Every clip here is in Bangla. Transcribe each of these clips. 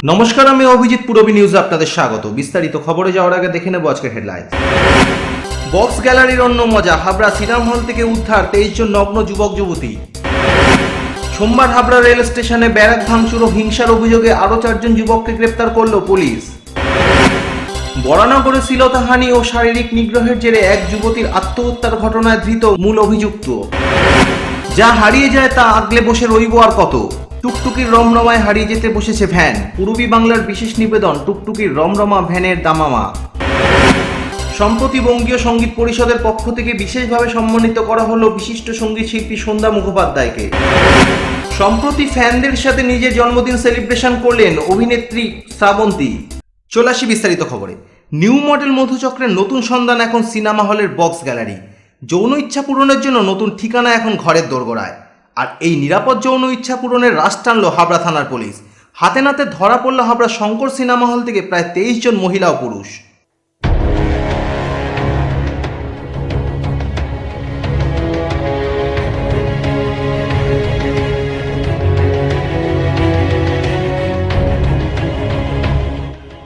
নমস্কার, আমি অভিজিৎ। পূরবী নিউজে আপনাদের স্বাগত। বিস্তারিত খবরে যাওয়ার আগে দেখে নেব আজকের হেডলাইন্স। বক্স গ্যালারির অন্য মজা, হাবড়া সিনেমা হল থেকে উদ্ধার 23 জন নগ্ন যুবক যুবতী। সোমবার হাবড়া রেল স্টেশনে ব্যারাক ভাঙচুর ও হিংসার অভিযোগে আরও 4 জন যুবককে গ্রেপ্তার করল পুলিশ। বরানগরে শ্লীলতাহানি ও শারীরিক নিগ্রহের জেরে এক যুবতীর আত্মহত্যার ঘটনায় ধৃত মূল অভিযুক্ত। যা হারিয়ে যায় তা আগলে বসে রইব আর কত। টুকটুকির রমরমায় হারিয়ে যেতে বসেছে ভ্যান। পূর্বী বাংলার বিশেষ নিবেদন, টুকটুকির রমরমা ভ্যানের দামামা। সম্প্রতি বঙ্গীয় সঙ্গীত পরিষদের পক্ষ থেকে বিশেষভাবে সম্মানিত করা হলো বিশিষ্ট সঙ্গীত শিল্পী সন্ধ্যা মুখোপাধ্যায়কে। সম্প্রতি ফ্যানদের সাথে নিজের জন্মদিন সেলিব্রেশন করলেন অভিনেত্রী শ্রাবন্তী। চলে আসি বিস্তারিত খবরে। নিউ মডেল মধুচক্রের নতুন সন্ধান এখন সিনেমা হলের বক্স গ্যালারি। যৌন ইচ্ছা পূরণের জন্য নতুন ঠিকানা এখন ঘরের দোরগোড়ায়। আর এই নিরাপদ যৌন ইচ্ছা পূরণের রাশ টানল হাবড়া থানার পুলিশ। হাতে নাতে ধরা পড়ল হাবড়া শঙ্কর সিনেমা হল থেকে প্রায় 23 জন মহিলা ও পুরুষ।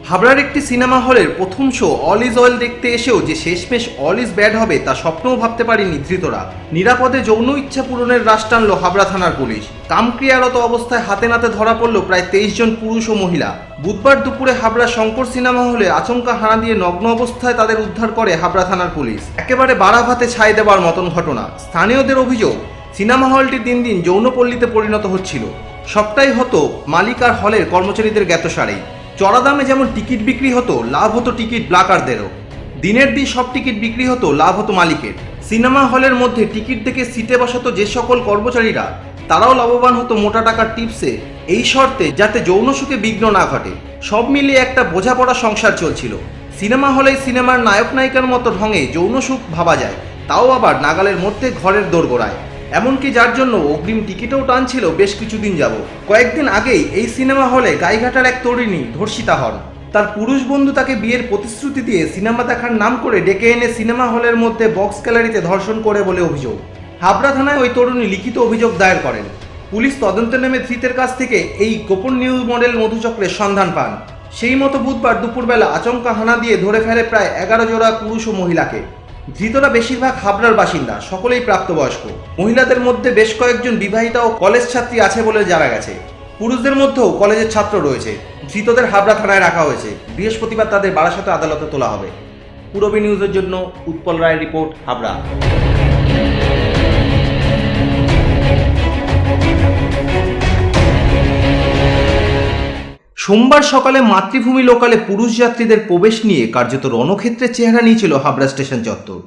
হাবড়ার একটি সিনেমা হলের প্রথম শো অল ইজ ওয়েল দেখতে এসেও যে শেষমেশ অল ইজ ব্যাড হবে তা স্বপ্নও ভাবতে পারেনি ধৃতরা। নিরাপদে যৌন ইচ্ছা পূরণের রাশ টানল হাবড়া থানার পুলিশ। কামক্রিয়ারত অবস্থায় হাতে নাতে ধরা পড়ল প্রায় 23 জন পুরুষ ও মহিলা। বুধবার দুপুরে হাবড়া শঙ্কর সিনেমা হলে আচমকা হানা দিয়ে নগ্ন অবস্থায় তাদের উদ্ধার করে হাবড়া থানার পুলিশ। একেবারে বাড়াভাতে ছাই দেবার মতন ঘটনা। স্থানীয়দের অভিযোগ, সিনেমা হলটি দিন দিন যৌনপল্লীতে পরিণত হচ্ছিল। সবটাই হতো মালিক আর হলের কর্মচারীদের জ্ঞাতসারেই। চড়া দামে যেমন টিকিট বিক্রি হতো, লাভ হতো টিকিট ব্লাকারদেরও। দিনের দিন সব টিকিট বিক্রি হতো, লাভ হতো মালিকের। সিনেমা হলের মধ্যে টিকিট দেখে সিটে বসাতো যে সকল কর্মচারীরা, তারাও লাভবান হতো মোটা টাকার টিপসে, এই শর্তে যাতে যৌন সুখে বিঘ্ন না ঘটে। সব মিলিয়ে একটা বোঝাপড়া সংসার চলছিল। সিনেমা হলেই সিনেমার নায়ক নায়িকার মতো ঢঙে যৌন সুখ ভাবা যায়, তাও আবার নাগালের মধ্যে ঘরের দোরগোড়ায়। এমনকি যার জন্য অগ্রিম টিকিটও টানছিল বেশ কিছুদিন যাব। কয়েকদিন আগেই এই সিনেমা হলে গাইঘাটার এক তরুণী ধর্ষিতা হন। তার পুরুষ বন্ধু তাকে বিয়ের প্রতিশ্রুতি দিয়ে সিনেমা দেখার নাম করে ডেকে এনে সিনেমা হলের মধ্যে বক্স গ্যালারিতে ধর্ষণ করে বলে অভিযোগ। হাবড়া থানায় ওই তরুণী লিখিত অভিযোগ দায়ের করেন। পুলিশ তদন্তে নেমে ধৃতের কাছ থেকে এই গোপন নিউ মডেল মধুচক্রের সন্ধান পান। সেই মতো বুধবার দুপুরবেলা আচমকা হানা দিয়ে ধরে ফেলে প্রায় 11 জোড়া পুরুষ ও মহিলাকে। ধৃতরা বেশিরভাগ হাবড়ার বাসিন্দা, সকলেই প্রাপ্তবয়স্ক। মহিলাদের মধ্যে বেশ কয়েকজন বিবাহিতা ও কলেজ ছাত্রী আছে বলে জানা গেছে। পুরুষদের মধ্যেও কলেজের ছাত্র রয়েছে। ধৃতদের হাবড়া থানায় রাখা হয়েছে। বৃহস্পতিবার তাদের বারাসাতে আদালতে তোলা হবে। পূরবী নিউজের জন্য উৎপল রায়ের রিপোর্ট, হাবড়া। সোমবার সকালে মাতৃভূমি লোকালে পুরুষ যাত্রীদের প্রবেশ নিয়ে কার্যত রণক্ষেত্রের চেহারা নিয়েছিল হাবড়া স্টেশন চত্বর।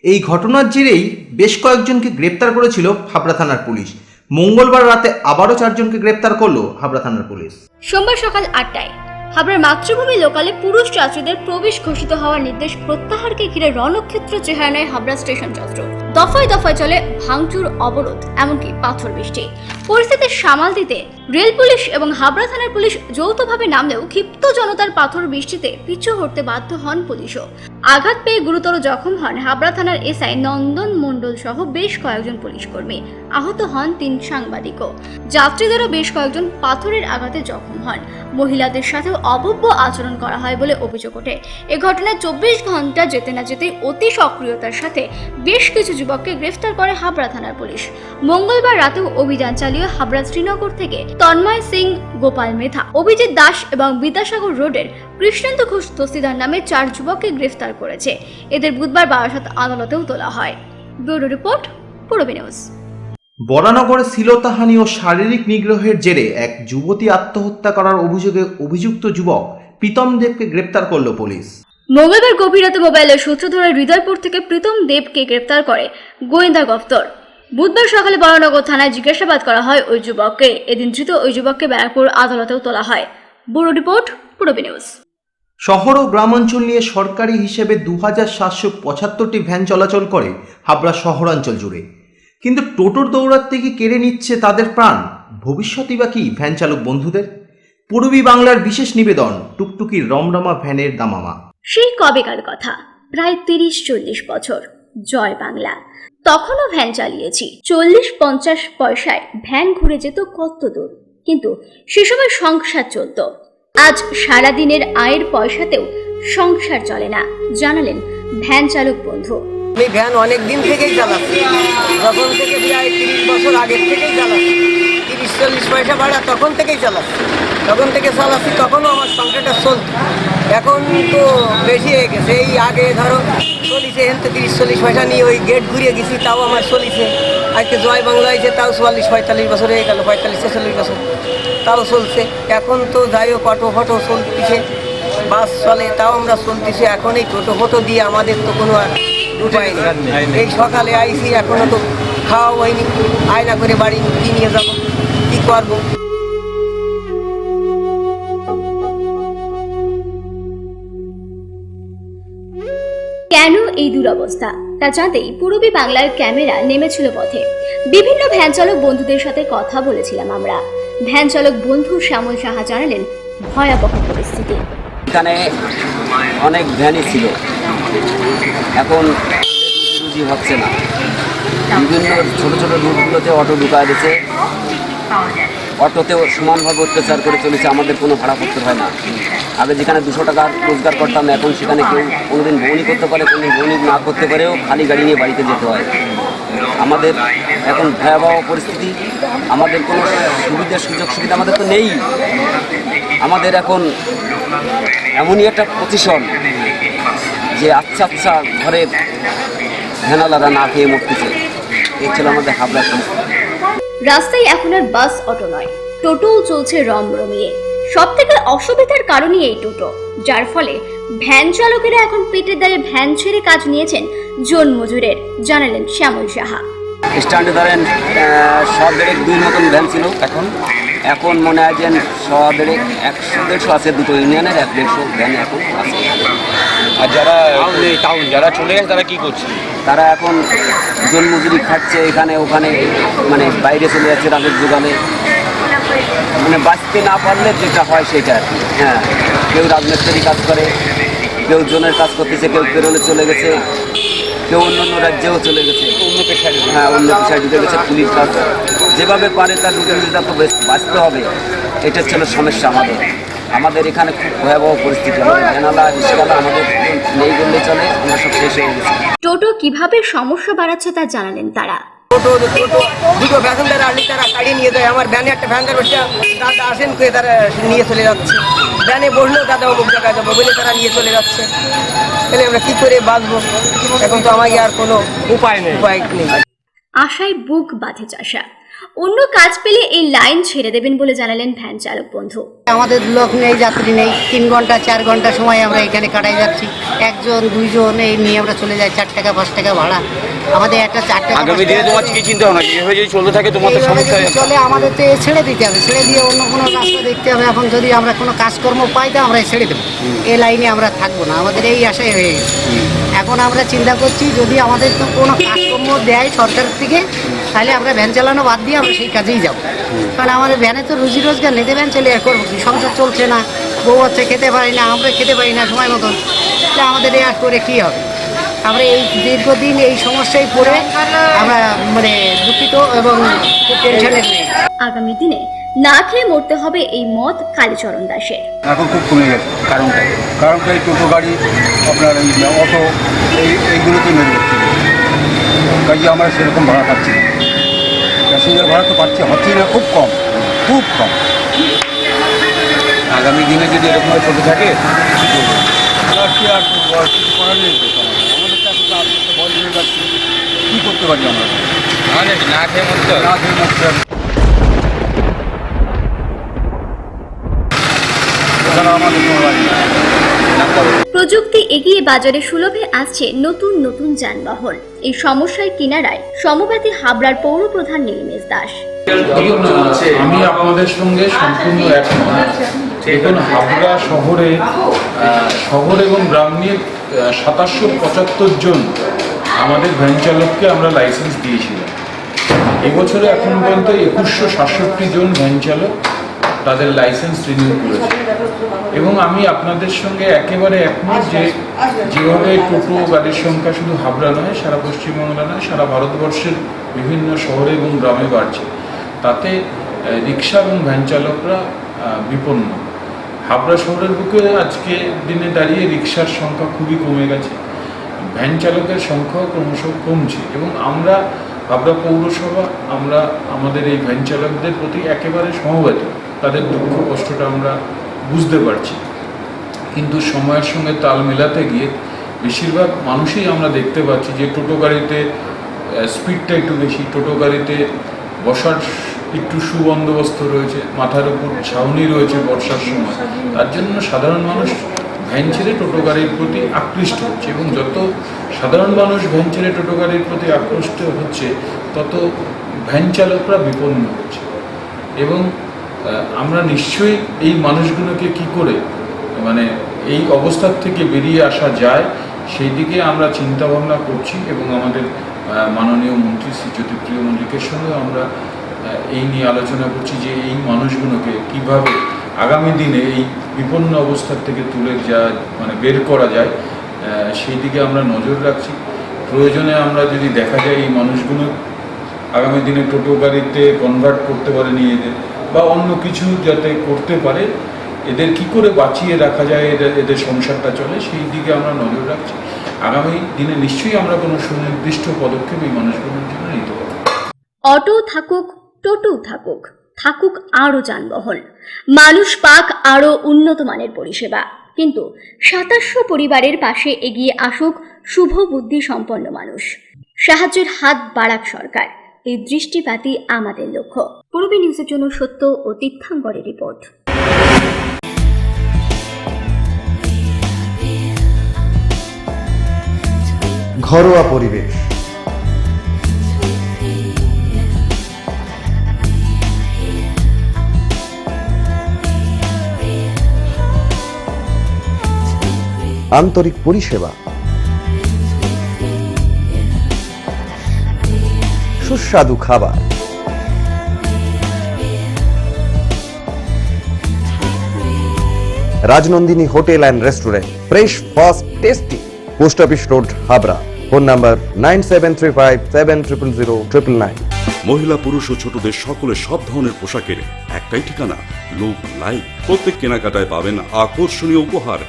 এই ঘটনার জেরেই বেশ কয়েকজনকে গ্রেপ্তার করেছিল হাবড়া থানার পুলিশ। মঙ্গলবার রাতে আবারও 4 জনকে গ্রেপ্তার করলো হাবড়া থানার পুলিশ। সোমবার সকাল 8টায় হাবড়ার মাতৃভূমি লোকালে পুরুষ যাত্রীদের প্রবেশ ঘোষিত হওয়ার নির্দেশ প্রত্যাহারকে ঘিরে রণক্ষেত্র চেহারা নেয় হাবড়া স্টেশন চত্বর। দফায় দফায় চলে ভাঙচুর, অবরোধ, এমনকি পাথর বৃষ্টি। পরিস্থিতি সামাল দিতে রেল পুলিশ এবং হাবড়া থানার পুলিশ যৌথভাবে নামলেও ক্ষিপ্ত জনতার পাথর বৃষ্টিতে পিছু হটতে বাধ্য হন পুলিশও। আঘাত পেয়ে গুরুতর জখম হন হাবড়া থানার এসআই নন্দন মণ্ডল সহ বেশ কয়েকজন পুলিশ কর্মী। আহত হন 3 সাংবাদিকও। যাত্রীদেরও বেশ কয়েকজন পাথরের আঘাতে জখম হন। মহিলাদের সাথেও অভব্য আচরণ করা হয় বলে অভিযোগ ওঠে। এ ঘটনায় 24 ঘন্টা যেতে না যেতেই অতি সক্রিয়তার সাথে বেশ কিছু যুবককে গ্রেফতার করে হাবড়া থানার পুলিশ। মঙ্গলবার রাতেও অভিযান চালিয়ে হাবড়া শ্রীনগর থেকে তন্ময় সিং, গোপাল মেধা, অভিজিৎ দাস এবং বিদ্যাসাগর রোডের কৃষ্ণেন্দু ঘোষ দস্তিদার নামে 4 যুবককে গ্রেফতার করেছে। এদের বুধবার বারাসাত আদালতেও তোলা হয়। Bureau report, Purabi news. বরানগরে শ্লীলতাহানি ও শারীরিক নিগ্রহের জেরে এক যুবতী আত্মহত্যা করার অভিযোগে অভিযুক্ত যুবক প্রীতম দেবকে গ্রেপ্তার করল পুলিশ। মঙ্গলবার গভীর রাতে মোবাইলের সূত্র ধরে হৃদয়পুর থেকে প্রীতম দেবকে গ্রেপ্তার করে গোয়েন্দা দপ্তর। বুধবার সকালে বরানগর থানায় জিজ্ঞাসাবাদ করা হয় ওই যুবককে। এদিন ধৃত ওই যুবককে ব্যারাকপুর আদালতেও তোলা হয়। Bureau report, Purabi news. শহর ও গ্রামাঞ্চল নিয়ে সরকারি হিসেবে 2775টি ভ্যান চলাচল করে হাবড়া শহরাঞ্চল জুড়ে। কিন্তু টোটোর দৌড়াতে কি কেড়ে নিচ্ছে তাদের প্রাণ? ভবিষ্যৎই বা কি ভ্যান চালক বন্ধুদের? পূর্বী বাংলার বিশেষ নিবেদন, টুকটুকির রমরমা ভ্যানের দামামা। সেই কবেকার কথা, প্রায় 30-40 বছর। জয় বাংলা। তখনও ভ্যান চালিয়েছি। 40-50 পয়সায় ভ্যান ঘুরে যেত কত দূর। কিন্তু সে সময় সংসার চলত। আজ সারাদিনের আয়ের পয়সাতেও সংসার চলে না, জানালেন ভ্যান চালক বন্ধু। আমি ভ্যান অনেক দিন থেকেই চালাচ্ছি, তখন থেকে প্রায় 30 বছর আগের থেকেই চালাচ্ছি। 30-40 পয়সা ভাড়া তখন থেকেই চালাচ্ছি, তখনও আমার সংসারটা চলত। এখন তো বেশি হয়ে গেছে। এই আগে ধরো চলিছে হেনতে 30-40 পয়সা নিয়ে ওই গেট ঘুরিয়ে গেছি, তাও আমার চলিছে। আজকে জয় বাংলা হয়েছে, তাও 44-45 বছর হয়ে গেল, 45-46 বছর, তাও চলছে। এখন তো যাই হোক অটো ফটো চলতেছে, বাস চলে, তাও আমরা চলতেছি। এখন এই টোটো ফটো দিয়ে আমাদের তো কোনো আর উপায় নেই। এই সকালে আইসি, এখনো তো খাওয়া হয়নি, আয়না করে বাড়ি কি নিয়ে যাবো, কি করবো। কেন এই দুরবস্থা তা জানতেই পূরবী বাংলার ক্যামেরা নেমেছিল পথে। বিভিন্ন ভ্যান চালক বন্ধুদের সাথে কথা বলেছিলাম আমরা। ভ্যান চালক বন্ধু শ্যামল সাহা জানালেন ভয়াবহ পরিস্থিতি। এখানে অনেক ভ্যানই ছিল, এখন রুজি হচ্ছে না। বিভিন্ন ছোট ছোট রুটগুলোতে অটো ঢুকায় দিয়েছে, অটোতেও সমানভাবে অত্যাচার করে চলেছে। আমাদের কোনো ভাড়া করতে হয় না। আগে যেখানে 200 টাকা রোজগার করতাম, এখন সেখানে কেউ কোনোদিন বউনি করতে পারে, কোনোদিন বউনি না করতে পারেও খালি গাড়ি নিয়ে বাড়িতে যেতে হয়। আমাদের এখন ভয়াবহ পরিস্থিতি। আমাদের কোনো সুযোগ সুবিধা আমাদের তো নেই। আমাদের এখন এমনই একটা পজিশন যে আচ্ছা আচ্ছা ঘরের ভ্যানালারা না খেয়ে মরতেছে। এই ছিল আমাদের হাবড়া। রাস্তায় এখন আর বাস অটো নয়, টোটোও চলছে রমরমিয়ে। সব থেকে অসুবিধার কারণই এই টোটো, যার ফলে ভ্যান চালকেরা এখন পেটের দায়ে ভ্যান ছেড়ে কাজ নিয়েছেন জন মজুরের, জানালেন শ্যামল সাহা। স্ট্যান্ডে ধরেন 100-150 মতন ভ্যান ছিল, এখন মনে হয় যে 100-150 আছে। দুটো ইউনিয়নের 150 ভ্যান এখন আছে। আর যারা টাউন যারা চলে গেছে তারা কি করছে? তারা এখন জন্মজুরি খাচ্ছে এখানে ওখানে, মানে বাইরে চলে যাচ্ছে তাদের যোগানে। মানে বাঁচতে না পারলে যেটা হয় সেটা আর কি। হ্যাঁ, কেউ রাজমিস্ত্রি কাজ করে, কেউ জনের কাজ করতেছে, কেউ পেরোলে চলে গেছে, কেউ অন্য রাজ্যেও চলে গেছে, অন্য পেশায় ঢুকে গেছে। পুলিশ কাজ যেভাবে পারে তার রুটিন তো বাঁচতে হবে। এটা ছিল সমস্যা আমাদের এখানে খুব ভয়াবহ পরিস্থিতি। আমাদের ভ্যানালা রিক্সাওয়ালা আমাদের নেই বললে চলে, আমরা সব শেষ হয়ে গেছি। টোটো কিভাবে সমস্যা বাড়াচ্ছে তা জানালেন তারা। টোটো দুটো প্যাসেঞ্জার আসলে তারা গাড়ি নিয়ে যায়। আমার ভ্যানে একটা প্যাসেঞ্জার বসে, দাদা আসেন করে তারা নিয়ে চলে যাচ্ছে। ভ্যানে বসলেও দাদা অমুক জায়গায় যাবো বলে তারা নিয়ে চলে যাচ্ছে। তাহলে আমরা কি করে বাঁচবো? এখন তো আমাকে আর কোনো উপায় নেই। আশায় বুক বাঁধে চাষা। অন্য কাজ পেলে এই লাইন ছেড়ে দেবেন বলে জানালেন ভ্যান চালক বন্ধু। আমাদের লোক নেই, যাত্রী নেই। 3 ঘন্টা 4 ঘন্টা সময় আমরা এখানে কাটাই যাচ্ছি। 1জন 2জন এই নিয়ে আমরা চলে যাই। 4 টাকা 5 টাকা ভাড়া আমাদের একটা। 4 টাকা আগামী দিনে তোমার কি চিন্তা ভাবনা, এইভাবে যদি চলতে থাকে তোমার তো সমস্যা চলে, আমাদের তো ছেড়ে দিতে হবে। ছেড়ে দিয়ে অন্য কোনো রাস্তা দেখতে হবে। এখন যদি আমরা কোনো কাজকর্ম পাই তো আমরা ছেড়ে দেবো, এই লাইনে আমরা থাকবো না। আমাদের এই আশাই হয়ে গেছে। এখন আমরা চিন্তা করছি যদি আমাদের তো কোনো কাজকর্ম দেয় সরকার থেকে, তাহলে আমরা ভ্যান চালানো বাদ দিয়ে আমরা সেই কাজেই যাবো। কারণ আমাদের ভ্যানে তো রুজি রোজগার নিতে, ভ্যান চলে আর করবো কি? সংসার চলছে না, বউ হচ্ছে খেতে পারি না, আমরা খেতে পারি না সময় মতন, তাহলে আমাদের এই আর করে কী হবে? আমরা এই দীর্ঘদিন এই সমস্যায় পড়ে আমরা মানে দুঃখিত এবং খুব টেনশনের নেই। আগামী দিনে না খেয়ে মরতে হবে এই মত কালীচরণ দাসের। এখন খুব কমে গেছে। কারণটা এই টোটো গাড়ি, আপনার এই অটো, এইগুলোতে মেরে যাচ্ছে। কাজে আমরা সেরকম ভাড়া পাচ্ছি না। প্যাসেঞ্জার ভাড়া তো হচ্ছে না, খুব কম। আগামী দিনে যদি এরকম চলতে থাকে আর কিছু করার নেই। আমাদের তো এখন তো বয়স হয়ে যাচ্ছে, কী করতে পারি আমরা? না খেয়ে মরতে হবে। আমাদের কোনো গাড়ি নেই। প্রযুক্তি এগিয়ে বাজারে সুলভে আসছে নতুন নতুন যানবাহন। এই সমস্যার কিনারায় সমব্যাথী হাবড়ার পৌর প্রধান নীলিমেশ দাস। আমি আপনাদের সঙ্গে সম্পূর্ণ একমত। এখন হাবড়া শহর এবং গ্রাম নিয়ে 775 জন আমাদের ভ্যান চালককে আমরা লাইসেন্স দিয়েছিলাম। এবছরে এখন পর্যন্ত 2167 জন ভ্যান চালক তাদের লাইসেন্স রিনিউ করেছে। এবং আমি আপনাদের সঙ্গে একেবারে একমত যে যেভাবে টোটো গাড়ির সংখ্যা শুধু হাবড়া নয়, সারা পশ্চিমবাংলা নয়, সারা ভারতবর্ষের বিভিন্ন শহরে এবং গ্রামে বাড়ছে, তাতে রিক্সা এবং ভ্যান চালকরা বিপন্ন। হাবড়া শহরের বুকে আজকে দিনে দাঁড়িয়ে রিক্সার সংখ্যা খুবই কমে গেছে, ভ্যান চালকের সংখ্যাও ক্রমশ কমছে এবং আমরা হাবড়া পৌরসভা আমরা আমাদের এই ভ্যান চালকদের প্রতি একেবারে সমবেত, তাদের দুঃখ কষ্টটা আমরা বুঝতে পারছি। কিন্তু সময়ের সঙ্গে তাল মেলাতে গিয়ে বেশিরভাগ মানুষই আমরা দেখতে পাচ্ছি যে টোটো গাড়িতে স্পিডটা একটু বেশি, টোটো গাড়িতে বসার একটু সুবন্দোবস্ত রয়েছে, মাথার উপর ছাউনি রয়েছে বর্ষার সময়, তার জন্য সাধারণ মানুষ ভ্যান ছেড়ে টোটো গাড়ির প্রতি আকৃষ্ট হচ্ছে এবং যত সাধারণ মানুষ ভ্যান ছেড়ে টোটো গাড়ির প্রতি আকৃষ্ট হচ্ছে তত ভ্যান চালকরা বিপন্ন হচ্ছে এবং আমরা নিশ্চয়ই এই মানুষগুলোকে কি করে মানে এই অবস্থার থেকে বেরিয়ে আসা যায় সেই দিকে আমরা চিন্তা ভাবনা করছি এবং আমাদের মাননীয় মন্ত্রী শ্রী জ্যোতিপ্রিয় মল্লিকের সঙ্গে আমরা এই নিয়ে আলোচনা করছি যে এই মানুষগুলোকে কিভাবে আগামী দিনে এই বিপন্ন অবস্থার থেকে তুলে বের করা যায় সেই দিকে আমরা নজর রাখছি। প্রয়োজনে আমরা যদি দেখা যায় এই মানুষগুলো আগামী দিনে টোটো গাড়িতে কনভার্ট করতে পারে নিজেদের বা অন্য কিছু যাতে করতে পারে, এদের কি করে বাঁচিয়ে রাখা যায়, এদের সংসারটা চলে, সেই দিকে আমরা নজর রাখছি। আগামী দিনে নিশ্চয়ই আমরা কোনো সুনির্দিষ্ট পদক্ষেপ এই মানুষগুলোর জন্য নিতে পারব। অটো থাকুক, টোটো থাকুক, থাকুক আরও যানবাহন, মানুষ পাক আরও উন্নত মানের পরিষেবা, কিন্তু 2700 পরিবারের পাশে এগিয়ে আসুক শুভ বুদ্ধি সম্পন্ন মানুষ। সাহায্যের হাত বাড়াক সরকার, এই দৃষ্টিপাতই আমাদের লক্ষ্য। পূর্বী নিউজের জন্য সত্য ও তীর্থাঙ্করের রিপোর্ট। ঘরোয়া পরিবেশ, আন্তরিক পরিষেবা, সুস্বাদু খাবার, Rajnandini hotel and restaurant, fresh, fast, tasty. Post office road, Habra. Phone number 9735700999। মহিলা, পুরুষ ও ছোটদের সকলের সব ধরনের পোশাকের একটাই ঠিকানা, লুক লাইক। প্রত্যেক কেনাকাটায় পাবেন আকর্ষণীয় উপহার।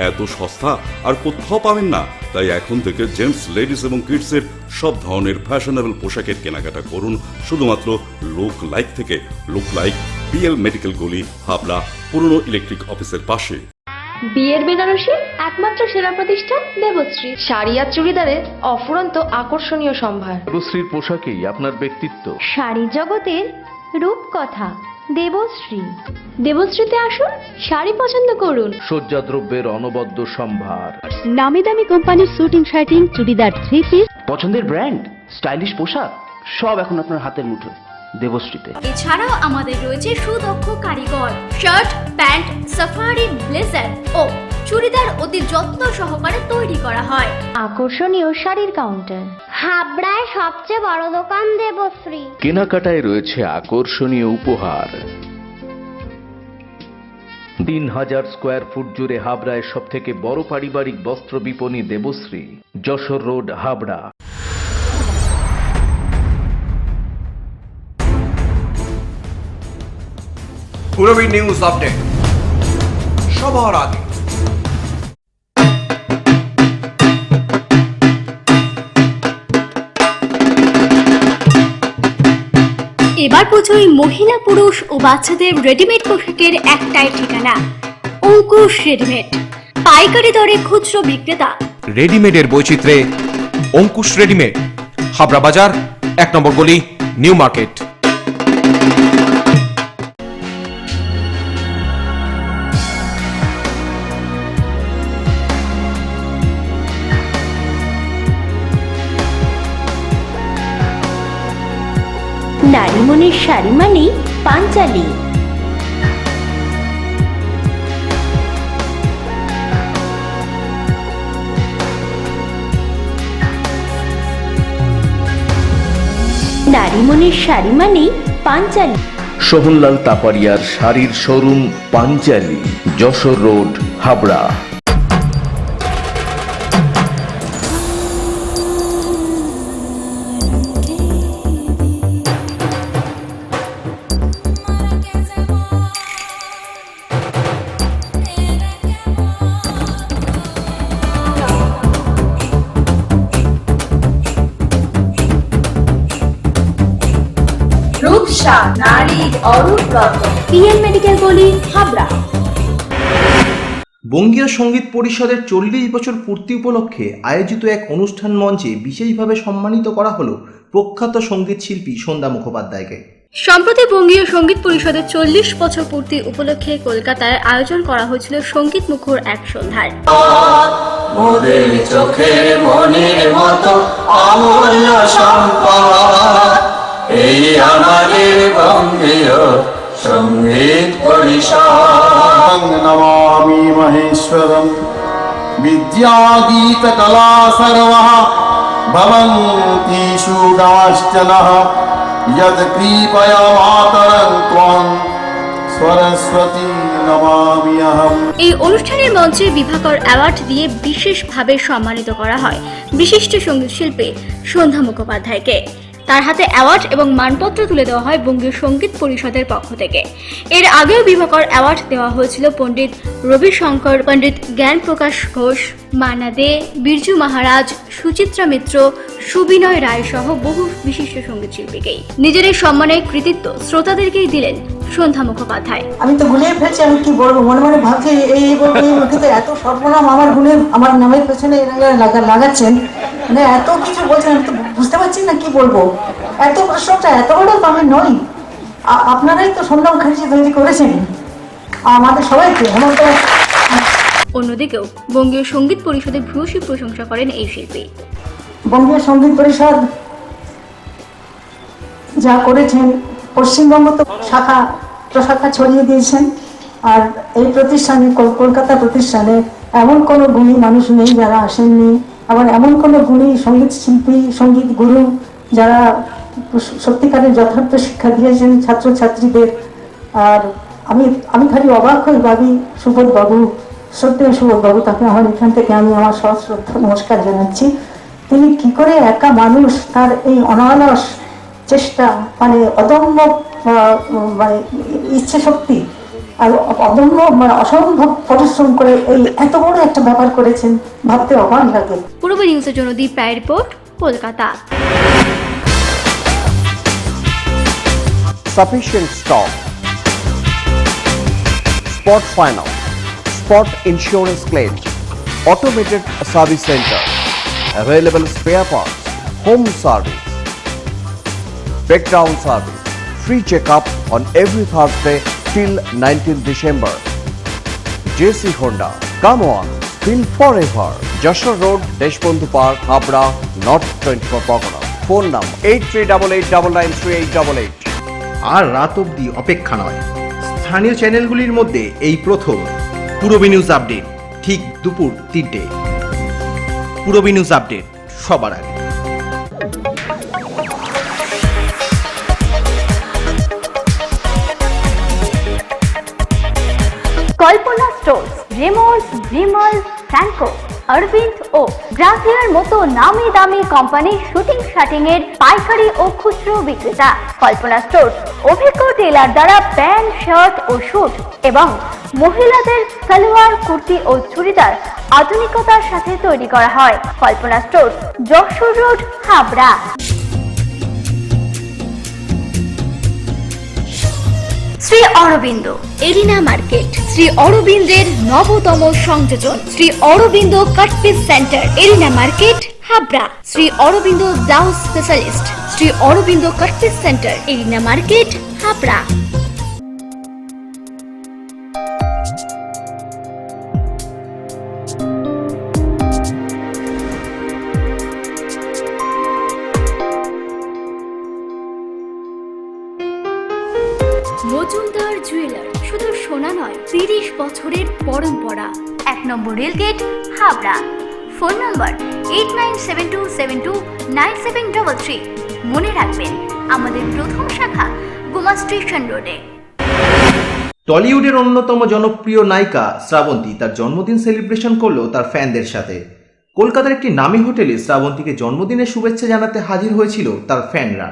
এত সস্তা আর কোথাও পাবেন না, তাই এখন থেকে জেন্টস, লেডিস এবং কিডসের সব ধরনের ফ্যাশনেবল পোশাকের কেনাকাটা করুন শুধুমাত্র লুক লাইক থেকে। লুক লাইক, বিএল মেডিকেল গলি, হাবড়া, পুরনো ইলেকট্রিক অফিসের পাশে। বিয়ের বেনারসি একমাত্র সেরা প্রতিষ্ঠান দেবশ্রী। শাড়ি আর চুড়িদারের অফুরন্ত আকর্ষণীয় সম্ভার। দেবশ্রীর পোশাকেই আপনার ব্যক্তিত্ব। শাড়ি জগতের রূপকথা দেবশ্রী। দেবশ্রীতে আসুন, শাড়ি পছন্দ করুন। সজ্জাদ্রব্যের অনবদ্য সম্ভার। নামি দামি কোম্পানির শুটিং শার্টিং, চুড়িদার, 3 পিস, পছন্দের ব্র্যান্ড, স্টাইলিশ পোশাক সব এখন আপনার হাতের মুঠোয় দেবশ্রীতে। এছাড়াও আমাদের রয়েছে সুদক্ষ কারিগর। শার্ট, প্যান্ট, সাফারি, ব্লেজার ও চুড়িদার অতি যত্ন সহকারে তৈরি করা হয়। আকর্ষণীয় শাড়ির কাউন্টার। হাবড়ায় সবচেয়ে বড় দোকান দেবশ্রী। কেনাকাটায় রয়েছে আকর্ষণীয় উপহার। 3000 স্কোয়ার ফুট জুড়ে হাবড়ায় সব থেকে বড় পারিবারিক বস্ত্র বিপণী Debashree, Jessore road, Habra. Purbi news update সবার আগে। এবার পুজোয় মহিলা, পুরুষ ও বাচ্চাদের রেডিমেড পোশাকের একটাই ঠিকানা, অঙ্কুশ রেডিমেড। পাইকারি দরে খুচরো বিক্রেতা। রেডিমেডের বৈচিত্র্যে অঙ্কুশ রেডিমেড, হাবড়া বাজার, 1 নম্বর গলি, নিউ মার্কেট। নারীমনের শাড়ি মানে পাঞ্চালী। নারীমনের শাড়ি মানে পাঞ্চালী। সোহনলাল তাপারিয়ার শাড়ির শোরুম পাঞ্চালী, যশোর রোড, হাবড়া। ভালোবাসা নারীর অরূপ রত্ন। পিএন মেডিকেল গলি, হাবড়া। বঙ্গীয় সঙ্গীত পরিষদের 40 বছর পূর্তি উপলক্ষে আয়োজিত এক অনুষ্ঠান মঞ্চে বিশেষভাবে সম্মানিত করা হলো প্রখ্যাত সঙ্গীত শিল্পী সন্ধ্যা মুখোপাধ্যায়কে। সম্প্রতি বঙ্গীয় সঙ্গীত পরিষদের 40 বছর পূর্তি উপলক্ষে কলকাতায় আয়োজন করা হয়েছিল সঙ্গীত মুখর এক সন্ধ্যার। মোদের চোখে মনের মতো অমূল্য সম্পদ এই আমাদের বঙ্গীয় সঙ্গীত পরিষদ। নমামি মহেশ্বরম বিদ্যাগীত কলা সর্বঃ ভবন্তি সুদাশ্চনঃ যদ কৃপয়া মাতরং ত্বং সরস্বতী নমামি অহম। এই অনুষ্ঠানের মঞ্চে বিভাকর অ্যাওয়ার্ড দিয়ে বিশেষভাবে সম্মানিত করা হয় বিশিষ্ট সঙ্গীত শিল্পী সন্ধ্যা মুখোপাধ্যায়কে। তার হাতে অ্যাওয়ার্ড এবং মানপত্র তুলে দেওয়া হয় বঙ্গীয় সঙ্গীত পরিষদের পক্ষ থেকে। এর আগেও বিভাকর অ্যাওয়ার্ড দেওয়া হয়েছিল পণ্ডিত রবিশঙ্কর, পণ্ডিত জ্ঞান প্রকাশ ঘোষ, মানা দে, বিরজু মহারাজ, সুচিত্রা মিত্র, সুবিনয় রায় সহ বহু বিশিষ্ট সঙ্গীত শিল্পীকেই। নিজের এই সম্মানের কৃতিত্ব শ্রোতাদেরকেই দিলেন সন্ধ্যা মুখোপাধ্যায়। আমি তো গুলিয়ে ফেলছি, আমি কি বলবো, মনে মনে ভাবছি এই এত সর্বনাম আমার গুণে আমার নামের পেছনে লাগাচ্ছেন, মানে এত কিছু বলছেন, আমি তো বুঝতে পারছি না কি বলবো। এত প্রশ্নটা এত বড় তো আমি নই, আপনারাই তো সম্মান খারিজি তৈরি করেছেন আমাদের সবাইকে। অন্যদিকেও বঙ্গীয় সঙ্গীত পরিষদের ভূয়সী প্রশংসা করেন এই শিল্পী। বঙ্গীয় সঙ্গীত পরিষদ যা করেছেন, পশ্চিমবঙ্গ তো শাখা প্রশাখা ছড়িয়ে দিয়েছেন, আর এই প্রতিষ্ঠানে কলকাতা প্রতিষ্ঠানে এমন কোনো গুণী মানুষ নেই যারা আসেননি, আবার এমন কোনো গুণী সঙ্গীত শিল্পী, সঙ্গীত গুরু যারা সত্যিকারের যথার্থ শিক্ষা দিয়েছেন ছাত্রছাত্রীদের। আর আমি খালি অবাক হয়ে ভাবি সুবোধ বাবু, শ্রদ্ধেয় সুবোধ বাবু, তাকে আমার এখান থেকে আমি আমার সশ্রদ্ধ নমস্কার জানাচ্ছি। তিনি কি করে একা মানুষ তার এই অনালস চেষ্টা, মানে অদম্য মানে ইচ্ছে শক্তি আর অদম্য মানে অসম্ভব পরিশ্রম করে এই এত বড় একটা ব্যাপার করেছেন, ভাবতে অবাক লাগে। পূর্ব নিউজের জন্য Deep Roy report, Kolkata. Sufficient stock. Spot finance, spot insurance claims, automated service center, available spare parts, home service, breakdown service, free checkup on every Thursday till 19th December. JC Honda, come on, feel forever. Joshua Road, Deshbandhu Park, Habra, North 24 Pargana. Phone number 8388993888. আর রাত অবধি অপেক্ষা নয়, স্থানীয় চ্যানেলগুলির মধ্যে এই প্রথম পূরবী নিউজ আপডেট ঠিক দুপুর 3টে। পূরবী নিউজ আপডেট সবার আগে। কল্পনা স্টোর্স, রেমন্ডস, ভিমল, ফ্র্যাঙ্কো, অরবিন্দ ও গ্রাসিয়ার মতো নামি দামি কোম্পানির শুটিং শাটিং এর পাইকারি ও খুচরো বিক্রেতা। কল্পনা স্টোর্স অভিজ্ঞ টেলার দ্বারা প্যান্ট, শার্ট ও স্যুট এবং মহিলাদের সালোয়ার, কুর্তি ও চুড়িদার আধুনিকতার সাথে তৈরি করা হয়। Kalpana stores, Jessore road, Habra. Shri Aurobindo arena market, Shri অরবিন্দের নবতম সংযোজন, Shri Aurobindo cut piece centre, arena market, Habra. Shri Aurobindo blouse specialist, Shri Aurobindo cut piece centre, arena market, Habra. Majumdar jeweller, শুধু সোনা নয়, 30 বছরের পরম্পরা। 1 number rail gate, Habra. Phone number 8972729733। মনে রাখবেন, আমাদের প্রথম শাখা গোমা স্টেশন রোডে। টলিউডের অন্যতম জনপ্রিয় নায়িকা শ্রাবন্তী তার জন্মদিন সেলিব্রেশন করলো তার ফ্যানদের সাথে। কলকাতার একটি নামী হোটেলে শ্রাবন্তীকে জন্মদিনের শুভেচ্ছা জানাতে হাজির হয়েছিল তার ফ্যানরা।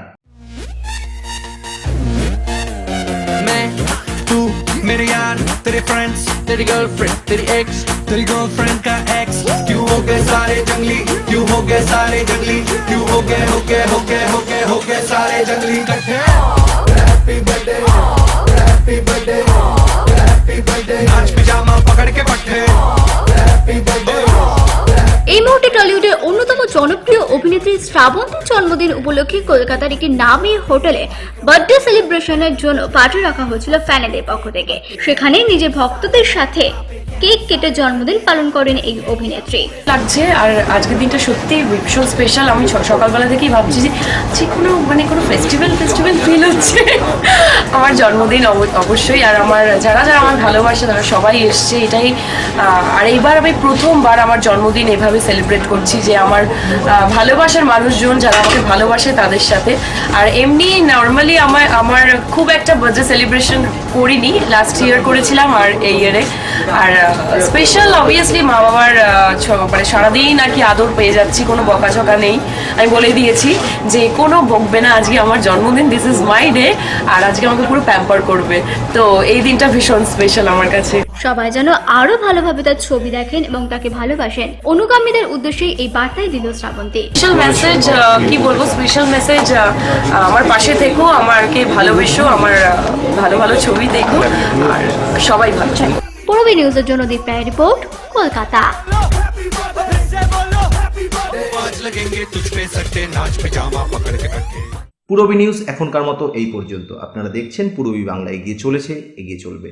मेरे यार, तेरे फ्रेंड्स, तेरी गर्लफ्रेंड, तेरी एक्स, तेरी गर्लफ्रेंड का एक्स, क्यों हो गए सारे जंगली, क्यों हो गए सारे जंगली, क्यों हो गए सारे जंगली इकट्ठे। हैप्पी শ্রাবন্তীর জন্মদিন উপলক্ষে কলকাতার একটি নামী হোটেলে বার্থডে সেলিব্রেশনের জন্য পার্টি রাখা হয়েছিল ফ্যানেদের পক্ষ থেকে। সেখানে নিজের ভক্তদের সাথে কেক কেটে জন্মদিন পালন করেন এই অভিনেত্রী। লাগছে আর আজকের দিনটা সত্যি ভীষণ স্পেশাল। আমি সকালবেলা থেকেই ভাবছি যে কোনো ফেস্টিভ্যাল ফিল হচ্ছে। আমার জন্মদিন অবশ্যই, আর আমার যারা আমার ভালোবাসে তারা সবাই এসছে, এটাই। আর এইবার আমি প্রথমবার আমার জন্মদিন এভাবে সেলিব্রেট করছি, যে আমার ভালোবাসার মানুষজন যারা আমাকে ভালোবাসে তাদের সাথে। আর এমনি নর্মালি আমার খুব একটা বার্থডে সেলিব্রেশন করিনি, লাস্ট ইয়ার করেছিলাম আর এই ইয়ারে। আর স্পেশাল অবভিয়াসলি মা বাবার মানে সারাদিন আর কি আদর পেয়ে যাচ্ছি, কোনো বকাঝকা নেই। আমি বলে দিয়েছি যে কোনো বকবে না, আজকে আমার জন্মদিন, দিস ইজ মাই ডে, আর আজকে আমাকে পুরো প্যাম্পার করবে। তো এই দিনটা ভীষণ স্পেশাল আমার কাছে। সবাই যেন আরো ভালোভাবে তার ছবি দেখেন এবং তাকে ভালোবাসেন, অনুগামীদের উদ্দেশ্যে এই বার্তাই দিল শ্রাবন্তী। স্পেশাল মেসেজ কি বলবো, স্পেশাল মেসেজ, আমার পাশে থেকো, আমাকে ভালোবেসো, আমার ভালো ছবি দেখো, আর সবাই ভালো থাকো। পূরবী নিউজের জন্য দীপ রায়ের রিপোর্ট, কলকাতা। পূরবী নিউজ এখনকার মতো এই পর্যন্ত। আপনারা দেখছেন পূরবী বাংলা, এগিয়ে চলেছে, এগিয়ে চলবে।